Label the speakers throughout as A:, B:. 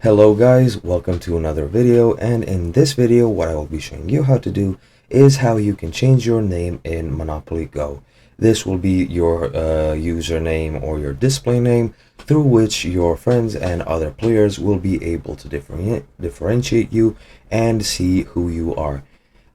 A: Hello guys, welcome to another video, and in this video what I will be showing you how to do is how you can change your name in Monopoly Go. This will be your username or your display name through which your friends and other players will be able to differentiate you and see who you are.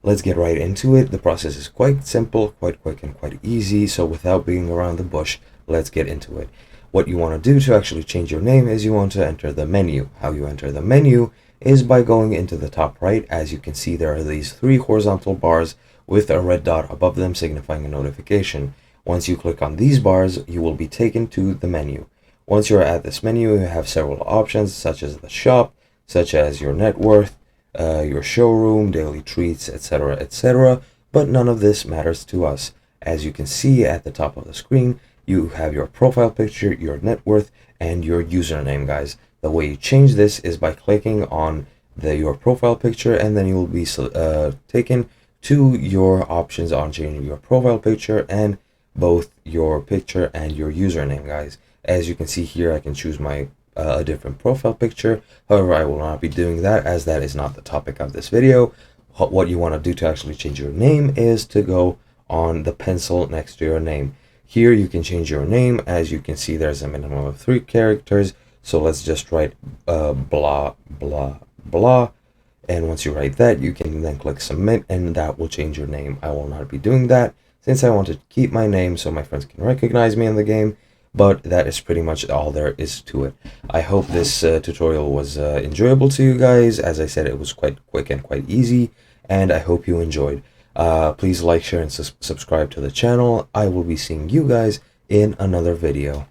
A: Let's get right into it. The process is quite simple, quite quick and quite easy, so without being around the bush, let's get into it. What you want to do to actually change your name is you want to enter the menu. How you enter the menu is by going into the top right. As you can see, there are these three horizontal bars with a red dot above them signifying a notification. Once you click on these bars, you will be taken to the menu. Once you're at this menu, you have several options such as the shop, such as your net worth, your showroom, daily treats, etc., etc., but none of this matters to us. As you can see at the top of the screen, you have your profile picture, your net worth, and your username, guys. The way you change this is by clicking on your profile picture, and then you will be taken to your options on changing your profile picture and both your picture and your username, guys. As you can see here, I can choose my a different profile picture. However, I will not be doing that as that is not the topic of this video. What you want to do to actually change your name is to go on the pencil next to your name. Here you can change your name. As you can see, there's a minimum of 3 characters, so let's just write blah blah blah, and once you write that, you can then click submit, and that will change your name. I will not be doing that since I want to keep my name so my friends can recognize me in the game, but that is pretty much all there is to it. I hope this tutorial was enjoyable to you guys. As I said, it was quite quick and quite easy, and I hope you enjoyed. Please like, share, and subscribe to the channel. I will be seeing you guys in another video.